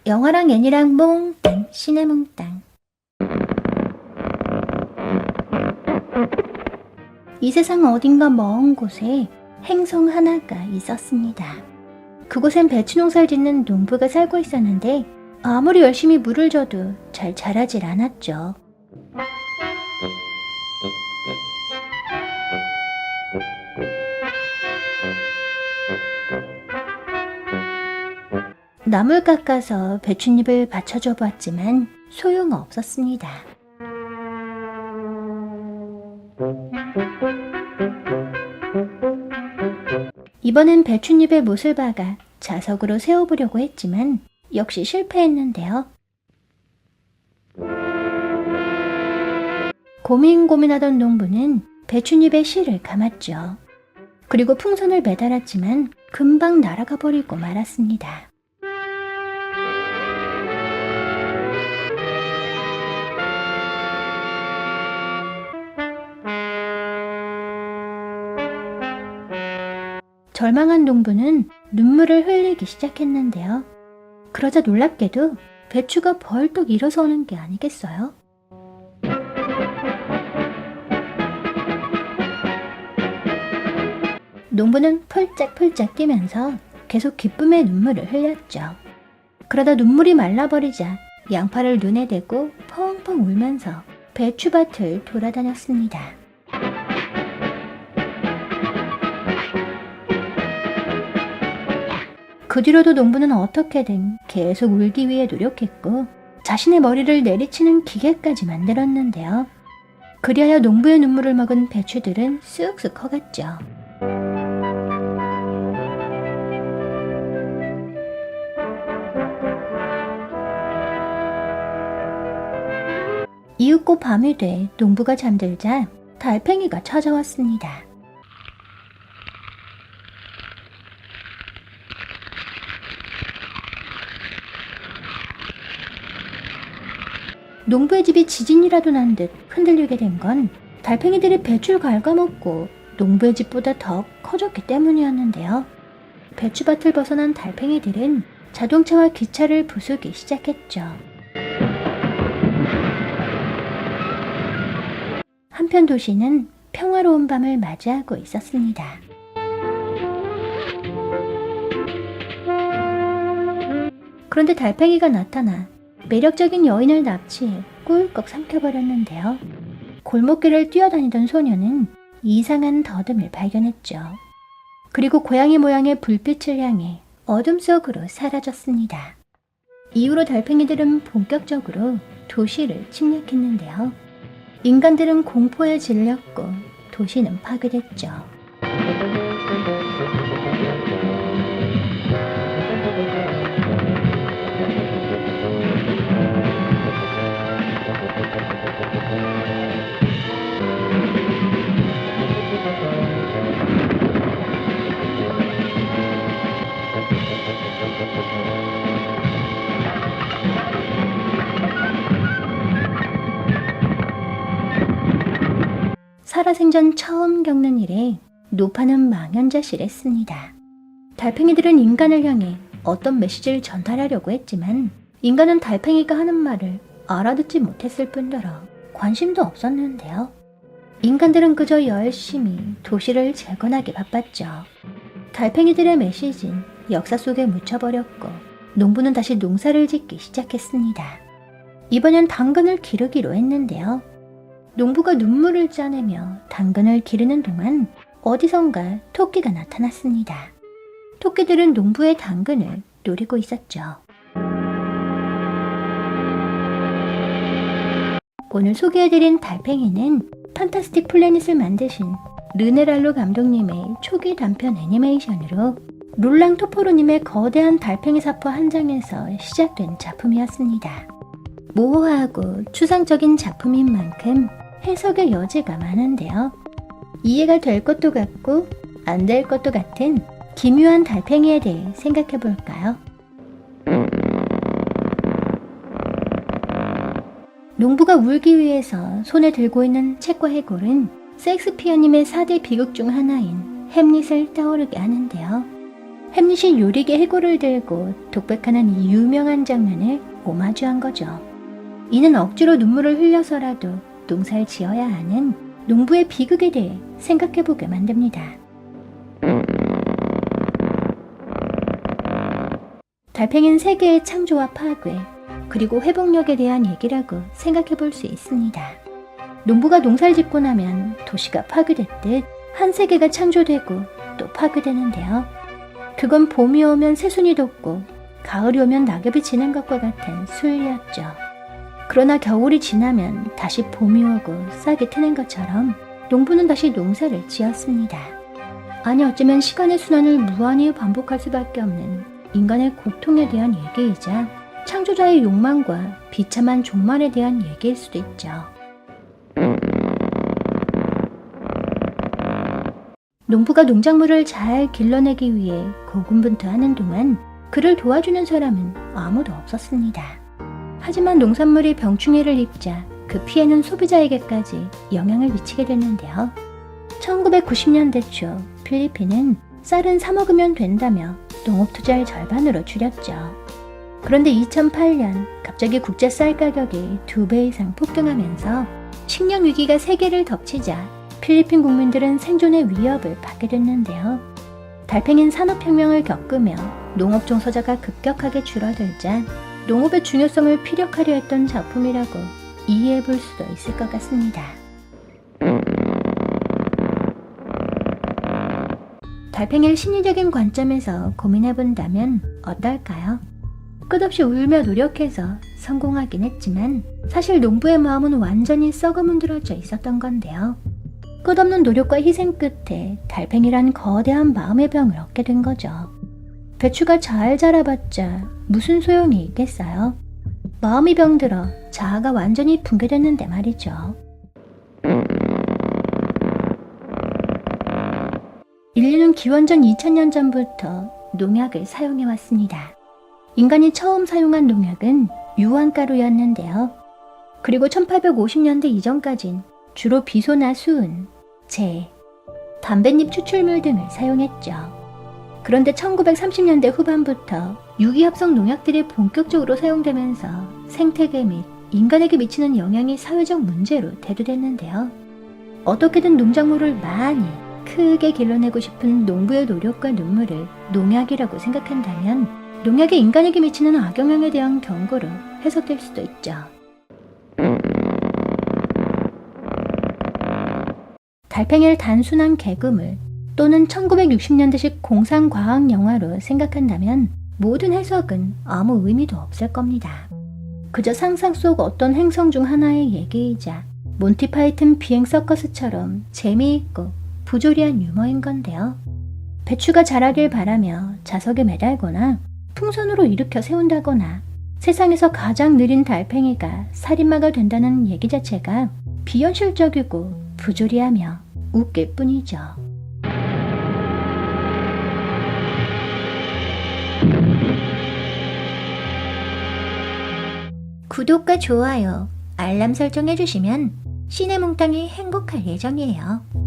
영화랑 애니랑 몽땅 시네몽땅. 이 세상 어딘가 먼 곳에 행성 하나가 있었습니다. 그곳엔 배추 농사를 짓는 농부가 살고 있었는데 아무리 열심히 물을 줘도 잘 자라질 않았죠. 나물 깎아서 배춧잎을 받쳐줘 보았지만 소용없었습니다. 이번엔 배춧잎에 못을 박아 자석으로 세워보려고 했지만 역시 실패했는데요. 고민고민하던 농부는 배춧잎에 실을 감았죠. 그리고 풍선을 매달았지만 금방 날아가 버리고 말았습니다. 절망한 농부는 눈물을 흘리기 시작했는데요. 그러자 놀랍게도 배추가 벌떡 일어서는 게 아니겠어요? 농부는 펄짝펄짝 뛰면서 계속 기쁨의 눈물을 흘렸죠. 그러다 눈물이 말라버리자 양팔을 눈에 대고 펑펑 울면서 배추밭을 돌아다녔습니다. 그 뒤로도 농부는 어떻게든 계속 울기 위해 노력했고 자신의 머리를 내리치는 기계까지 만들었는데요. 그리하여 농부의 눈물을 먹은 배추들은 쑥쑥 커갔죠. 이윽고 밤이 돼 농부가 잠들자 달팽이가 찾아왔습니다. 농부의 집이 지진이라도 난 듯 흔들리게 된 건 달팽이들이 배추를 갉아먹고 농부의 집보다 더 커졌기 때문이었는데요. 배추밭을 벗어난 달팽이들은 자동차와 기차를 부수기 시작했죠. 한편 도시는 평화로운 밤을 맞이하고 있었습니다. 그런데 달팽이가 나타나 매력적인 여인을 납치해 꿀꺽 삼켜버렸는데요. 골목길을 뛰어다니던 소녀는 이상한 더듬을 발견했죠. 그리고 고양이 모양의 불빛을 향해 어둠 속으로 사라졌습니다. 이후로 달팽이들은 본격적으로 도시를 침략했는데요. 인간들은 공포에 질렸고 도시는 파괴됐죠. 살아생전 처음 겪는 일에 노파는 망연자실했습니다. 달팽이들은 인간을 향해 어떤 메시지를 전달하려고 했지만 인간은 달팽이가 하는 말을 알아듣지 못했을 뿐더러 관심도 없었는데요. 인간들은 그저 열심히 도시를 재건하기 바빴죠. 달팽이들의 메시지는 역사 속에 묻혀버렸고 농부는 다시 농사를 짓기 시작했습니다. 이번엔 당근을 기르기로 했는데요. 농부가 눈물을 짜내며 당근을 기르는 동안 어디선가 토끼가 나타났습니다. 토끼들은 농부의 당근을 노리고 있었죠. 오늘 소개해드린 달팽이는 판타스틱 플래닛을 만드신 르네랄로 감독님의 초기 단편 애니메이션으로 롤랑 토포로님의 거대한 달팽이 사포 한 장에서 시작된 작품이었습니다. 모호하고 추상적인 작품인 만큼 해석의 여지가 많은데요. 이해가 될 것도 같고 안 될 것도 같은 기묘한 달팽이에 대해 생각해 볼까요? 농부가 울기 위해서 손에 들고 있는 책과 해골은 셰익스피어님의 4대 비극 중 하나인 햄릿을 떠오르게 하는데요. 햄릿이 요리개 해골을 들고 독백하는 이 유명한 장면을 오마주한 거죠. 이는 억지로 눈물을 흘려서라도 농사를 지어야 하는 농부의 비극에 대해 생각해보게 만듭니다. 달팽이는 세계의 창조와 파괴, 그리고 회복력에 대한 얘기라고 생각해볼 수 있습니다. 농부가 농사를 짓고 나면 도시가 파괴됐듯 한 세계가 창조되고 또 파괴되는데요. 그건 봄이 오면 새순이 돋고 가을이 오면 낙엽이 지는 것과 같은 순리였죠. 그러나 겨울이 지나면 다시 봄이 오고 싹이 트는 것처럼 농부는 다시 농사를 지었습니다. 아니 어쩌면 시간의 순환을 무한히 반복할 수밖에 없는 인간의 고통에 대한 얘기이자 창조자의 욕망과 비참한 종말에 대한 얘기일 수도 있죠. 농부가 농작물을 잘 길러내기 위해 고군분투하는 동안 그를 도와주는 사람은 아무도 없었습니다. 하지만 농산물이 병충해를 입자 그 피해는 소비자에게까지 영향을 미치게 됐는데요. 1990년대 초 필리핀은 쌀은 사 먹으면 된다며 농업 투자를 절반으로 줄였죠. 그런데 2008년 갑자기 국제 쌀 가격이 2배 이상 폭등하면서 식량 위기가 세계를 덮치자 필리핀 국민들은 생존의 위협을 받게 됐는데요. 달팽이는 산업혁명을 겪으며 농업 종사자가 급격하게 줄어들자 농업의 중요성을 피력하려 했던 작품이라고 이해해 볼 수도 있을 것 같습니다. 달팽이를 심리적인 관점에서 고민해 본다면 어떨까요? 끝없이 울며 노력해서 성공하긴 했지만 사실 농부의 마음은 완전히 썩어 문드러져 있었던 건데요. 끝없는 노력과 희생 끝에 달팽이란 거대한 마음의 병을 얻게 된 거죠. 배추가 잘 자라봤자 무슨 소용이 있겠어요? 마음이 병들어 자아가 완전히 붕괴됐는데 말이죠. 인류는 기원전 2000년 전부터 농약을 사용해왔습니다. 인간이 처음 사용한 농약은 유황가루였는데요. 그리고 1850년대 이전까진 주로 비소나 수은, 재, 담뱃잎 추출물 등을 사용했죠. 그런데 1930년대 후반부터 유기합성 농약들이 본격적으로 사용되면서 생태계 및 인간에게 미치는 영향이 사회적 문제로 대두됐는데요. 어떻게든 농작물을 많이 크게 길러내고 싶은 농부의 노력과 눈물을 농약이라고 생각한다면 농약이 인간에게 미치는 악영향에 대한 경고로 해석될 수도 있죠. 달팽이를 단순한 개그물 또는 1960년대식 공상과학 영화로 생각한다면 모든 해석은 아무 의미도 없을 겁니다. 그저 상상 속 어떤 행성 중 하나의 얘기이자 몬티 파이튼 비행 서커스처럼 재미있고 부조리한 유머인 건데요. 배추가 자라길 바라며 자석에 매달거나 풍선으로 일으켜 세운다거나 세상에서 가장 느린 달팽이가 살인마가 된다는 얘기 자체가 비현실적이고 부조리하며 웃길 뿐이죠. 구독과 좋아요, 알람 설정해주시면 시네몽땅이 행복할 예정이에요.